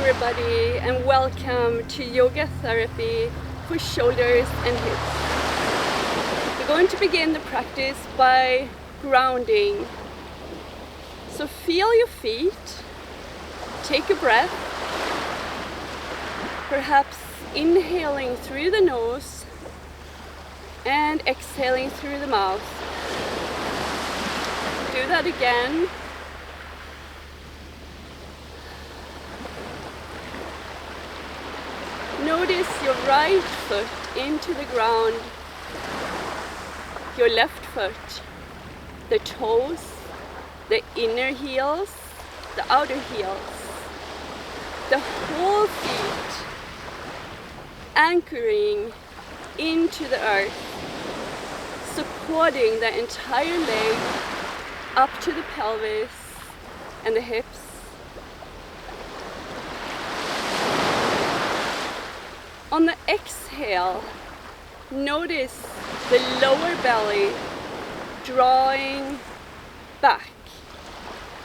everybody, and welcome to yoga therapy for shoulders and hips. We're going to begin the practice by grounding. So feel your feet, take a breath, perhaps inhaling through the nose and exhaling through the mouth. Do that again. Notice your right foot into the ground, your left foot, the toes, the inner heels, the outer heels, the whole feet anchoring into the earth, supporting the entire leg up to the pelvis and the hips. On the exhale, notice the lower belly drawing back.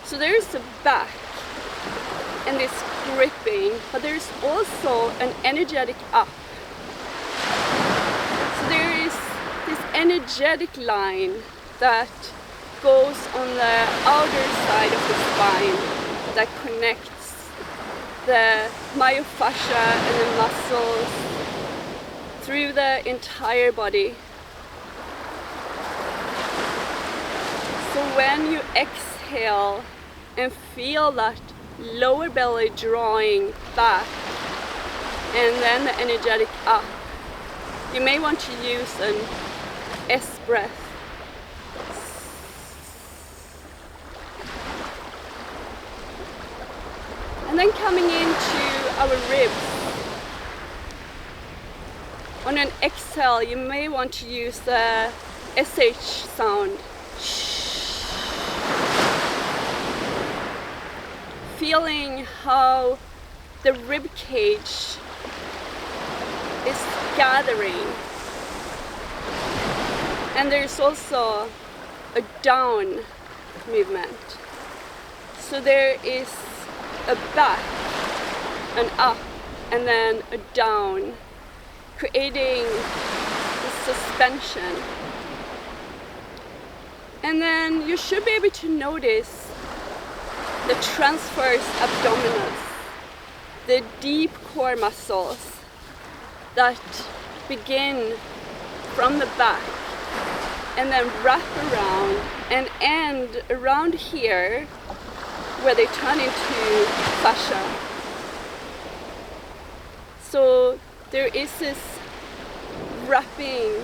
So there's a back and this gripping, but there's also an energetic up. So there is this energetic line that goes on the outer side of the spine that connects the myofascia and the muscles through the entire body. So when you exhale and feel that lower belly drawing back and then the energetic up, you may want to use an S breath. And then coming into our ribs. On an exhale, you may want to use the SH sound. Feeling how the rib cage is gathering. And there's also a down movement. So there is a back, an up, and then a down, creating the suspension. And then you should be able to notice the transverse abdominis, the deep core muscles that begin from the back and then wrap around and end around here, where they turn into fascia. So there is this wrapping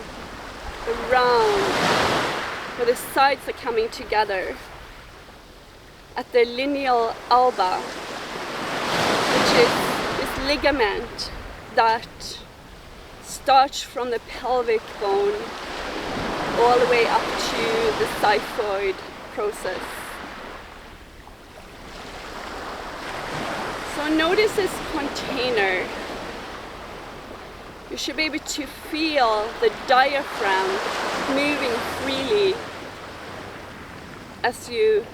around where the sides are coming together at the lineal alba, which is this ligament that starts from the pelvic bone all the way up to the xiphoid process. So notice this container. You should be able to feel the diaphragm moving freely as you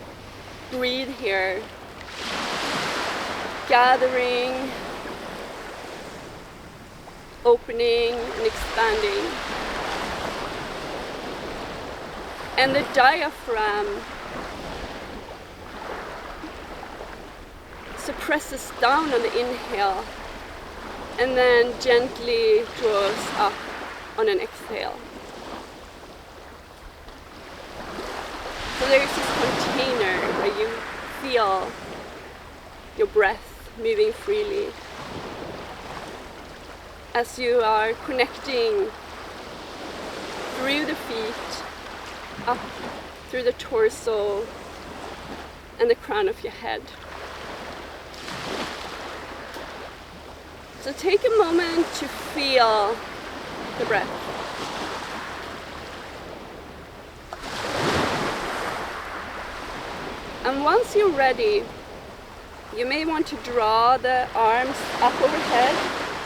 breathe here, gathering, opening and expanding. And the diaphragm presses down on the inhale and then gently draws up on an exhale. So there's this container where you feel your breath moving freely as you are connecting through the feet, up through the torso and the crown of your head. So take a moment to feel the breath. And once you're ready, you may want to draw the arms up overhead,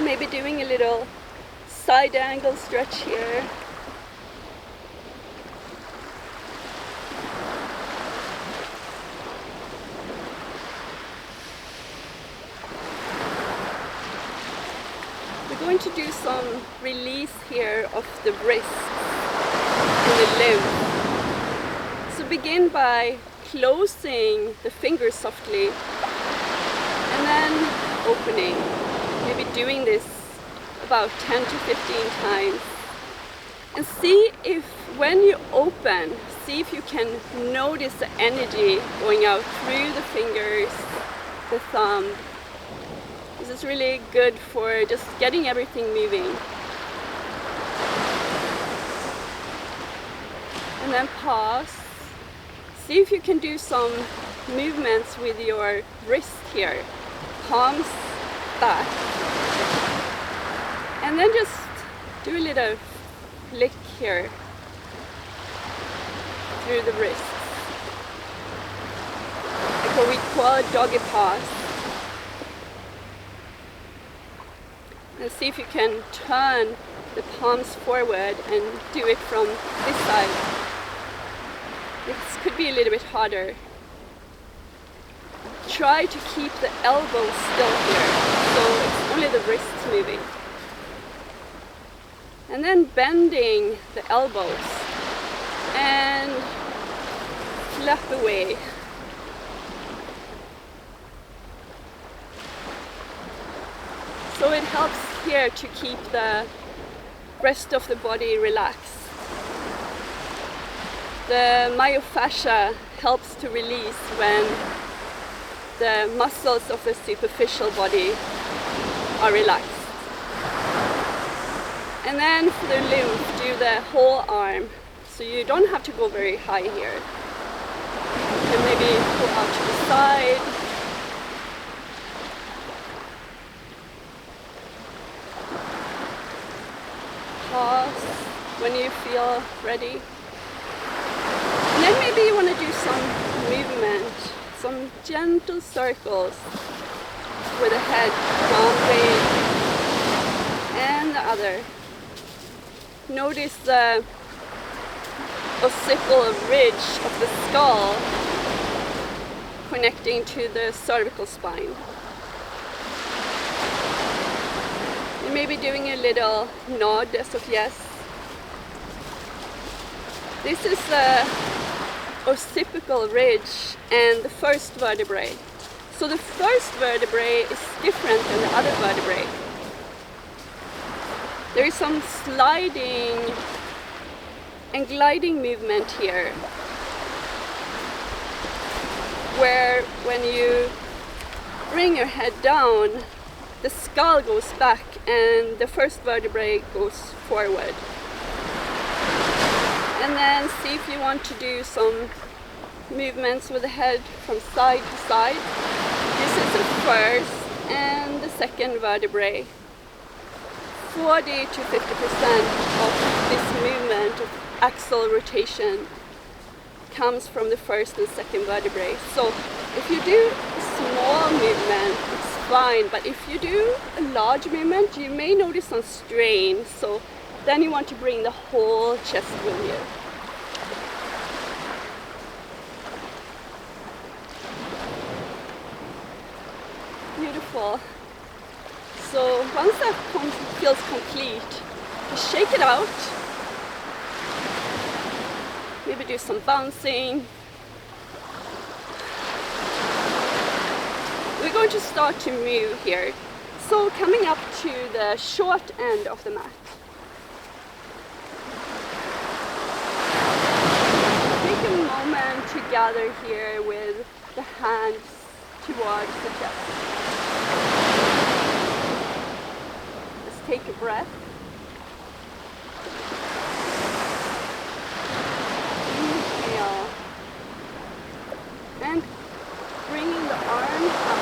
maybe doing a little side angle stretch here. some release here of the wrist and the lymph. So begin by closing the fingers softly and then opening. Maybe doing this about 10 to 15 times. And see if when you open, see if you can notice the energy going out through the fingers, the thumb. This is really good for just getting everything moving. And then pause. See if you can do some movements with your wrist here. Palms back. And then just do a little flick here through the wrists. Like what we call a doggy pause. And see if you can turn the palms forward and do it from this side. This could be a little bit harder. Try to keep the elbows still here, so it's only the wrists moving. And then bending the elbows and flap away. So it helps here to keep the rest of the body relaxed. The myofascia helps to release when the muscles of the superficial body are relaxed. And then for the lymph, do the whole arm. So you don't have to go very high here. You can maybe go out to the side. Pause when you feel ready. And then maybe you want to do some movement, some gentle circles with the head one way and the other. Notice the occipital ridge of the skull connecting to the cervical spine. You may be doing a little nod as of yes. This is the occipital ridge and the first vertebrae. So the first vertebrae is different than the other vertebrae. There is some sliding and gliding movement here, where when you bring your head down, the skull goes back and the first vertebrae goes forward. And then see if you want to do some movements with the head from side to side. This is the first and the second vertebrae. 40 to 50% of this movement of axial rotation comes from the first and second vertebrae. So if you do a small movement, it's fine, but if you do a large movement, you may notice some strain. So then you want to bring the whole chest with you. Beautiful. So once that feels complete, just shake it out. Maybe do some bouncing. We're going to start to move here. So coming up to the short end of the mat. Take a moment to gather here with the hands towards the chest. Take a breath. Inhale. And bringing the arms up.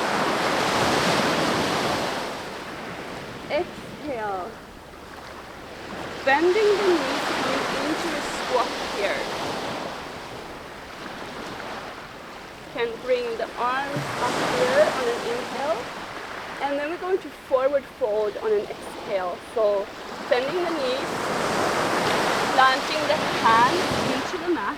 Exhale. Bending the knees coming into a squat here. Can bring the arms up here on an inhale. And then we're going to forward fold on an exhale. So bending the knees, planting the hands into the mat,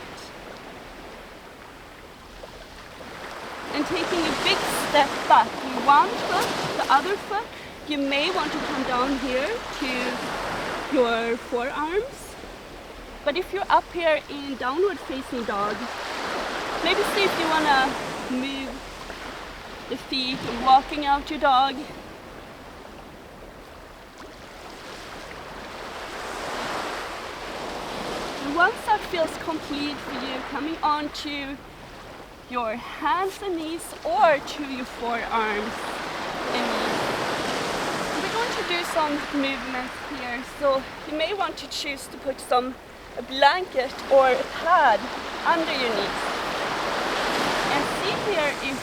and taking a big step back. One foot, the other foot, you may want to come down here to your forearms. But if you're up here in downward facing dog, maybe see if you want to move the feet and walking out your dog. And once that feels complete for you, coming onto your hands and knees or to your forearms and knees. We're going to do some movements here, so you may want to choose to put a blanket or a pad under your knees. And see here if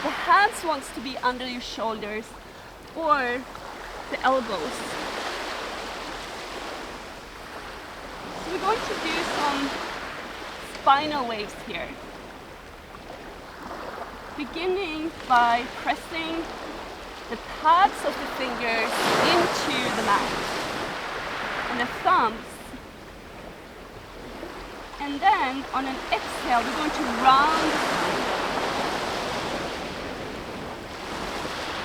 the hands wants to be under your shoulders or the elbows. So we're going to do some spinal waves here. Beginning by pressing the pads of the fingers into the mat and the thumbs. And then on an exhale, we're going to round.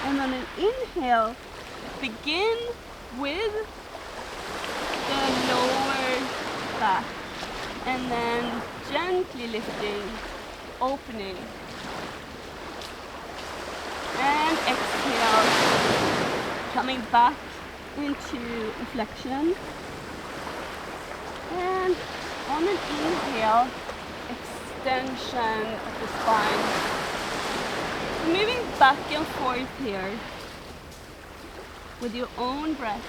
And on an inhale, begin with the lower back. And then gently lifting, opening. And exhale, coming back into flexion. And on an inhale, extension of the spine. Moving back and forth here with your own breath.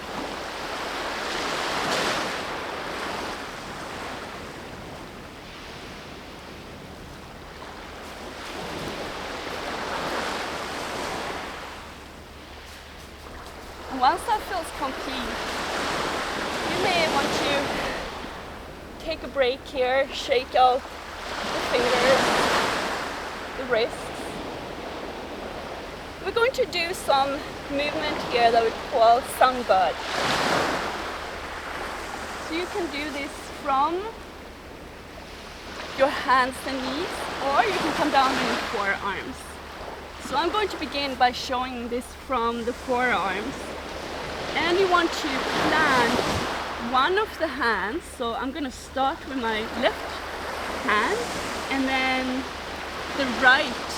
And once that feels complete, you may want to take a break here, shake out the fingers, the wrists. We're going to do some movement here that we call sunbird. So you can do this from your hands and knees, or you can come down on your forearms. So I'm going to begin by showing this from the forearms. And you want to plant one of the hands, so I'm going to start with my left hand and then the right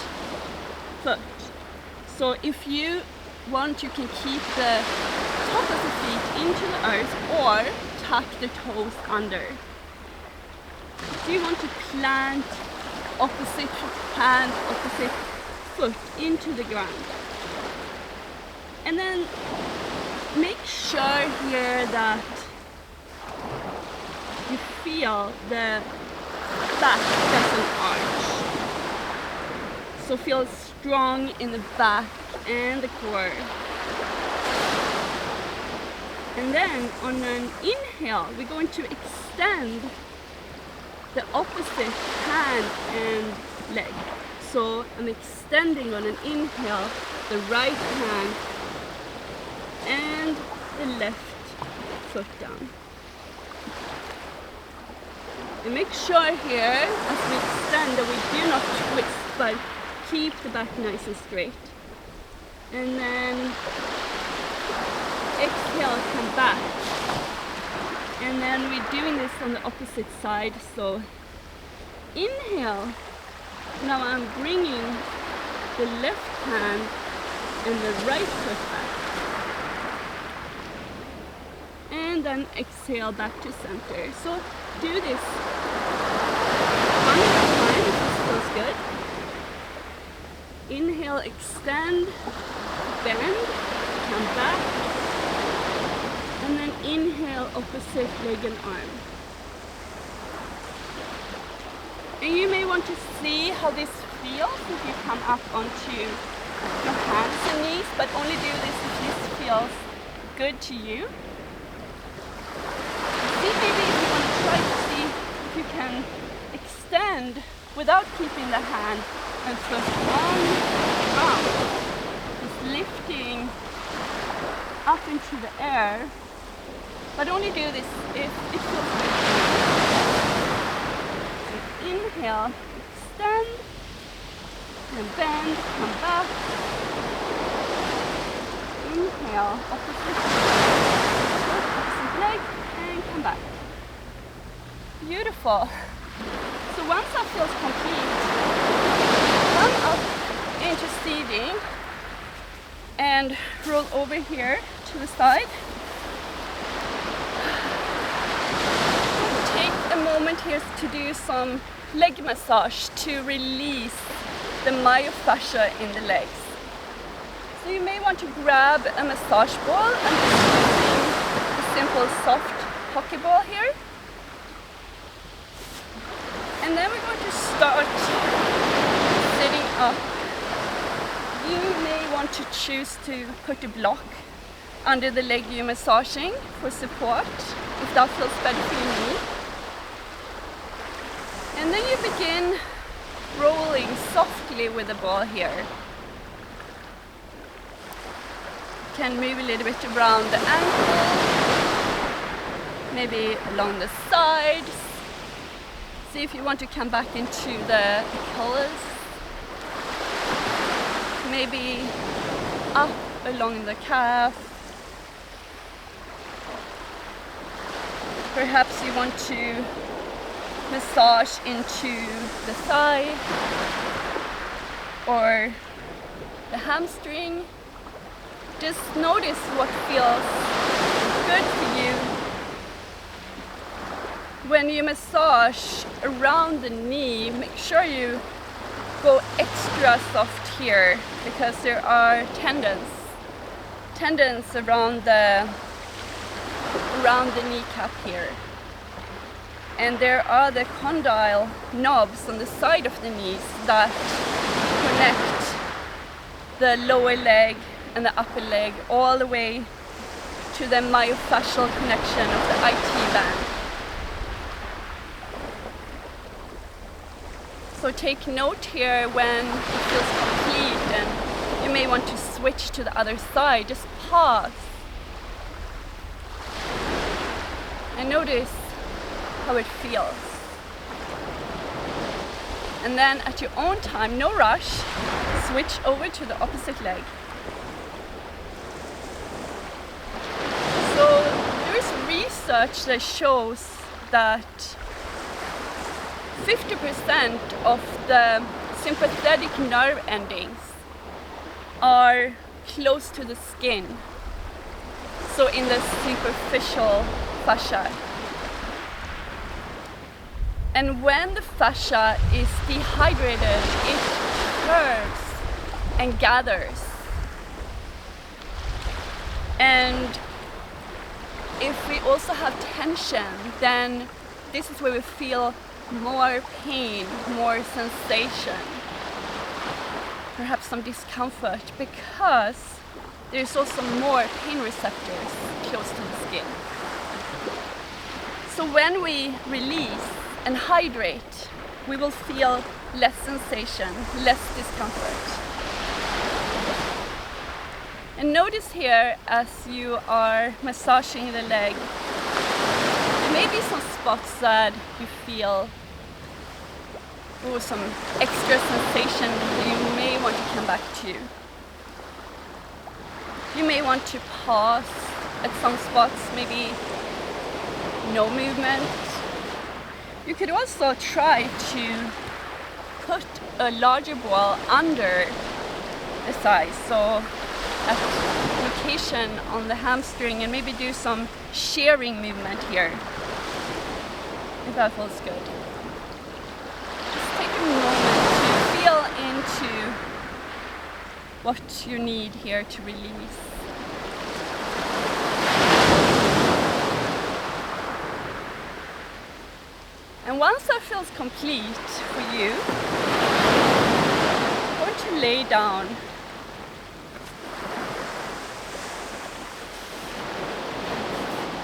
foot. So if you want, you can keep the top of the feet into the earth or tuck the toes under. So you want to plant opposite hand, opposite foot into the ground. And then make sure here that you feel the back doesn't arch. So feel strong in the back and the core. And then on an inhale, we're going to extend the opposite hand and leg. So I'm extending on an inhale the right hand and the left foot down. And make sure here as we extend that we do not twist, but keep the back nice and straight. And then exhale, come back. And then we're doing this on the opposite side. So inhale. Now I'm bringing the left hand and the right foot back. And then exhale back to center. So do this one at a time if this feels good. Inhale, extend, bend, come back. And then inhale, opposite leg and arm. And you may want to see how this feels if you come up onto your hands and knees, but only do this if this feels good to you. See maybe if you want to try to see if you can extend without keeping the hand and foot on the ground. Just lifting up into the air, but only do this if it feels good. So inhale, extend, and bend, come back. inhale, opposite leg, and come back. Beautiful. So once that feels complete, come up into seating and roll over here to the side. Take a moment here to do some leg massage to release the myofascia in the legs. So you may want to grab a massage ball and just using a simple soft hockey ball here. And then we're going to start sitting up. You may want to choose to put a block under the leg you're massaging for support, if that feels better for your knee. And then you begin rolling softly with the ball here. You can move a little bit around the ankle, maybe along the sides. See if you want to come back into the Achilles. Maybe up along the calf. Perhaps you want to massage into the thigh or the hamstring. Just notice what feels good for you. When you massage around the knee, make sure you go extra soft here because there are tendons around the kneecap here. And there are the condyle knobs on the side of the knees that connect the lower leg and the upper leg all the way to the myofascial connection of the IT band. So take note here when it feels complete and you may want to switch to the other side. Just pause and notice how it feels. And then at your own time, no rush, switch over to the opposite leg. So there is research that shows that 50% of the sympathetic nerve endings are close to the skin, so in the superficial fascia. And when the fascia is dehydrated, it curves and gathers. And if we also have tension, then this is where we feel more pain, more sensation, perhaps some discomfort, because there's also more pain receptors close to the skin. So when we release and hydrate, we will feel less sensation, less discomfort. And notice here as you are massaging the leg, there may be some spots that you feel some extra sensation that you may want to come back to. You may want to pause at some spots, maybe no movement. You could also try to put a larger ball under the thigh, so at location on the hamstring, and maybe do some shearing movement here, if that feels good. Just take a moment to feel into what you need here to release. And once that feels complete for you, I'm going to lay down.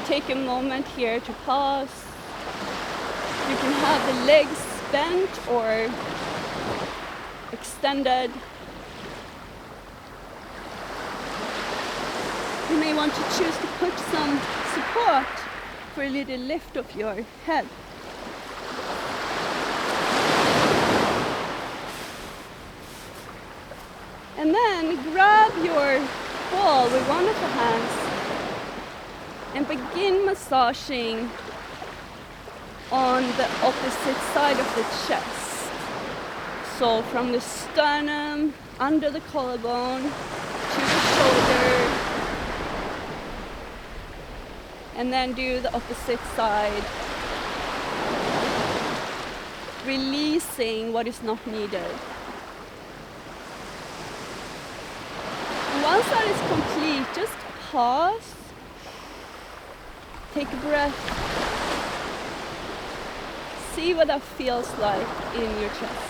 Take a moment here to pause. You can have the legs bent or extended. You may want to choose to put some support for a little lift of your head. And then grab your ball with one of the hands and begin massaging on the opposite side of the chest. So from the sternum, under the collarbone, to the shoulder, and then do the opposite side, releasing what is not needed. And once that is complete, just pause, take a breath, see what that feels like in your chest.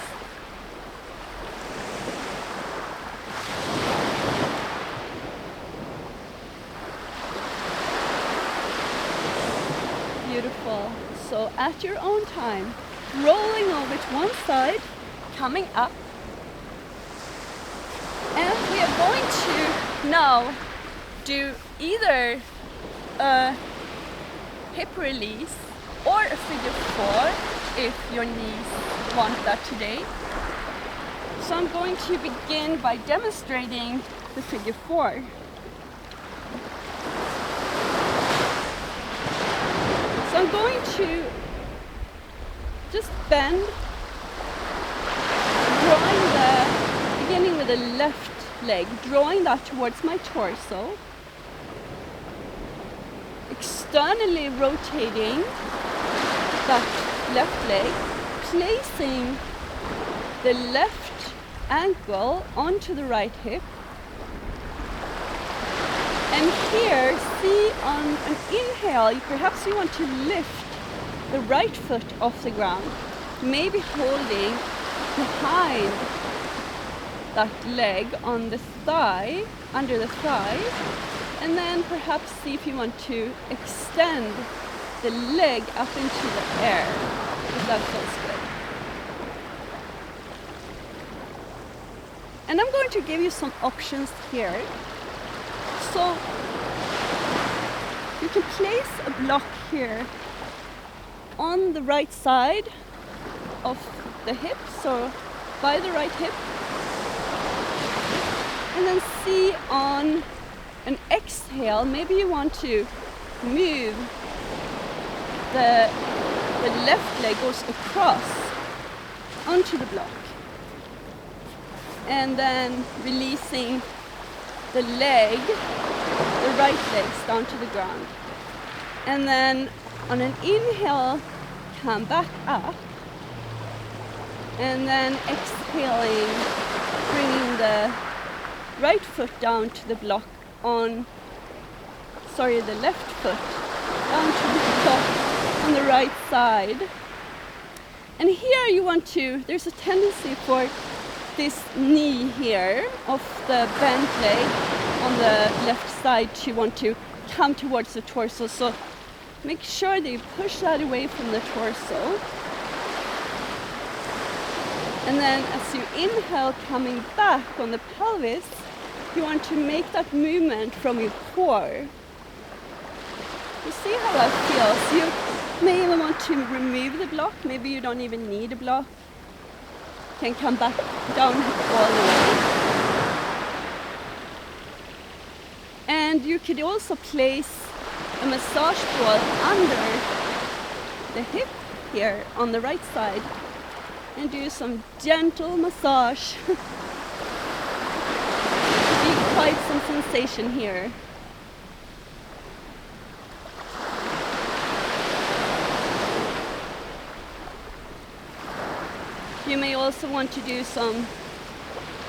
Beautiful. So at your own time, rolling over to one side, coming up. And we are going to now do either a hip release or a figure four if your knees want that today. So I'm going to begin by demonstrating the figure four. So I'm going to just bend, beginning with the left leg, drawing that towards my torso, externally rotating that left leg, placing the left ankle onto the right hip. And here, see on an inhale, perhaps you want to lift the right foot off the ground, maybe holding behind that leg on the thigh, under the thigh, and then perhaps see if you want to extend the leg up into the air, if that feels good. And I'm going to give you some options here. So you can place a block here on the right side of the hip, so by the right hip, and then see on an exhale, maybe you want to move the left leg goes across onto the block, and then releasing the leg, the right legs down to the ground, and then on an inhale come back up, and then exhaling, bringing the right foot down to the block the left foot down to the block on the right side. And here you want to, there's a tendency for this knee here of the bent leg on the left side to want to come towards the torso. So make sure that you push that away from the torso. And then as you inhale, coming back on the pelvis, you want to make that movement from your core. You see how that feels. You may even want to remove the block. Maybe you don't even need a block. You can come back down all the way. And you could also place a massage ball under the hip here on the right side and do some gentle massage. Be quite some sensation here. You may also want to do some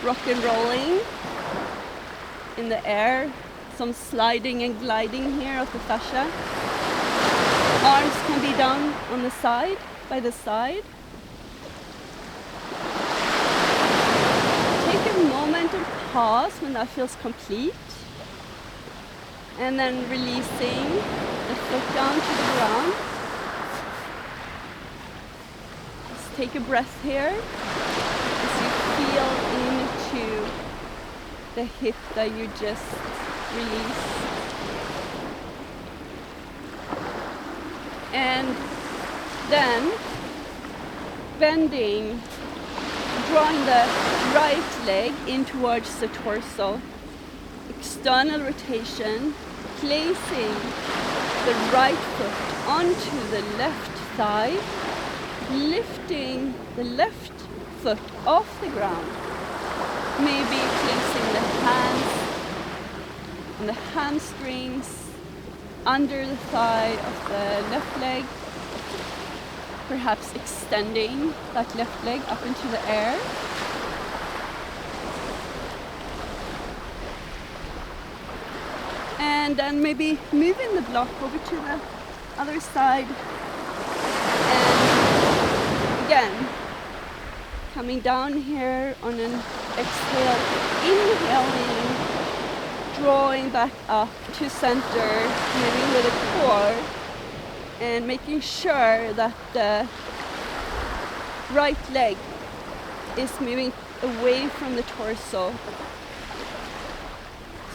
rock and rolling in the air, some sliding and gliding here of the fascia. Arms can be down on the side, by the side. Take a moment and pause when that feels complete. And then releasing the foot down to the ground. Just take a breath here as you feel into the hip that you just released. And then bending, drawing the right leg in towards the torso, external rotation, placing the right foot onto the left thigh, lifting the left foot off the ground. Maybe placing the hands on the hamstrings under the thigh of the left leg, perhaps extending that left leg up into the air. And then maybe moving the block over to the other side. And again, coming down here on an exhale, inhaling, drawing back up to center, moving with the core, and making sure that the right leg is moving away from the torso,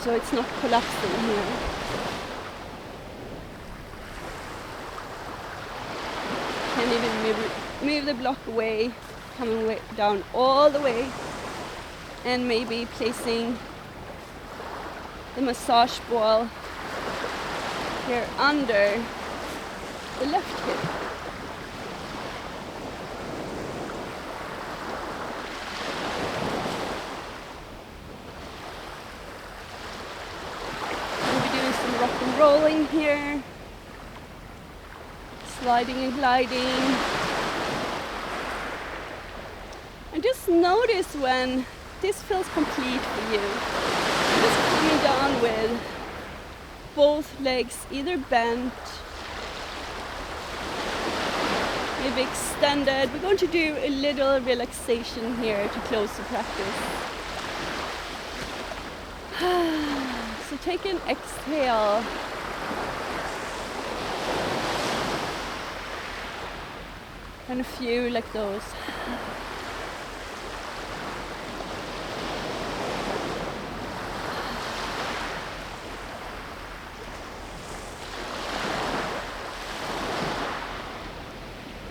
so it's not collapsing here. Can even move the block away, coming way down all the way, and maybe placing the massage ball here under the left hip. We'll be doing some rock and rolling here, sliding and gliding. And just notice when this feels complete for you. Just coming down with both legs either bent, maybe extended. We're going to do a little relaxation here to close the practice. So take an exhale. And a few like those.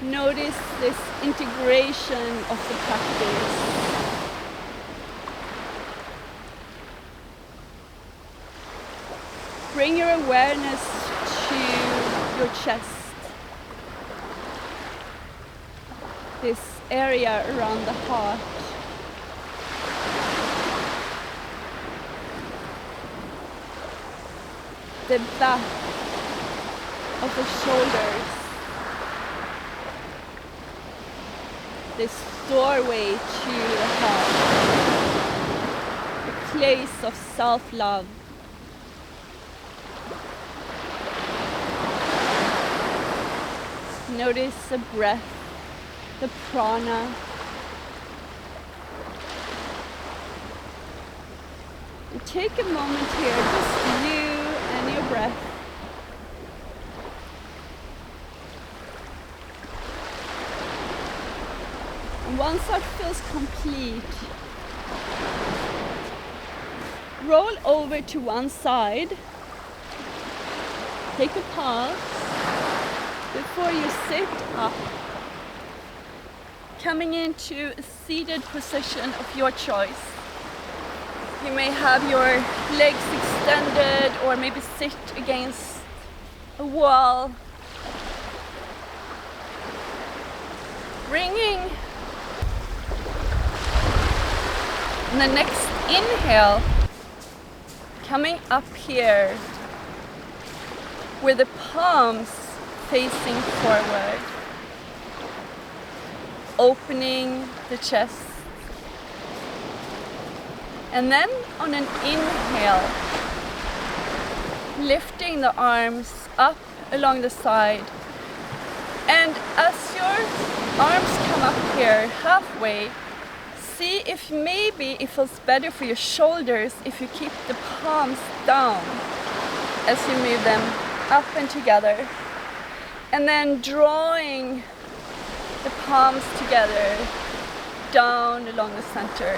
Notice this integration of the practice. Bring your awareness to your chest, this area around the heart. The back of the shoulders. This doorway to the heart, a place of self-love. Notice the breath, the prana. And take a moment here, just you and your breath. And once that feels complete, roll over to one side. Take a pause before you sit up, coming into a seated position of your choice. You may have your legs extended or maybe sit against a wall. Bringing on the next inhale, coming up here with the palms facing forward, opening the chest. And then on an inhale, lifting the arms up along the side. And as your arms come up here halfway, see if maybe it feels better for your shoulders if you keep the palms down as you move them up and together. And then drawing the palms together down along the center.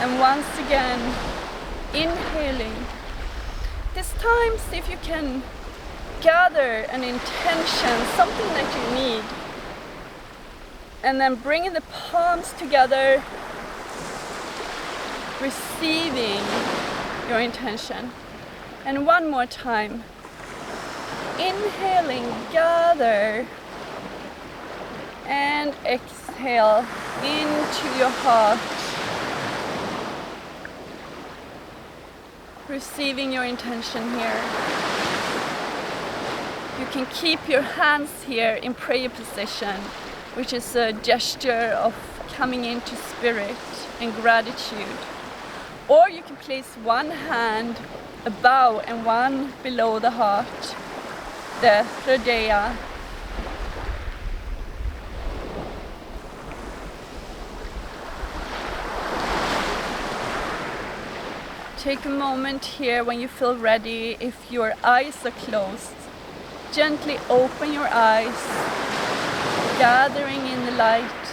And once again, inhaling. This time, see if you can gather an intention, something that you need. And then bringing the palms together, receiving your intention. And one more time. Inhaling, gather. And exhale into your heart. Receiving your intention here. You can keep your hands here in prayer position, which is a gesture of coming into spirit and gratitude. Or you can place one hand above and one below the heart, the hridaya. Take a moment here when you feel ready. If your eyes are closed, gently open your eyes, gathering in the light.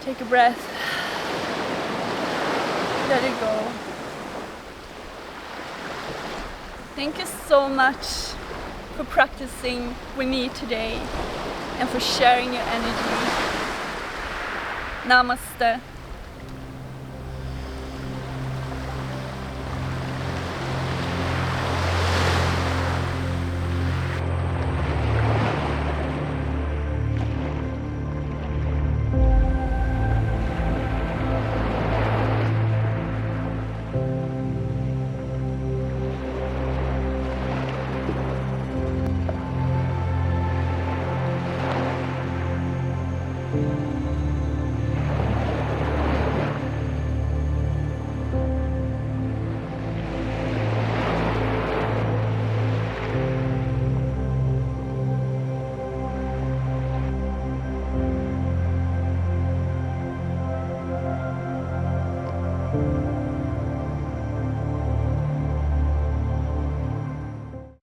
Take a breath. Let it go. Thank you so much for practicing with me today and for sharing your energy. Namaste.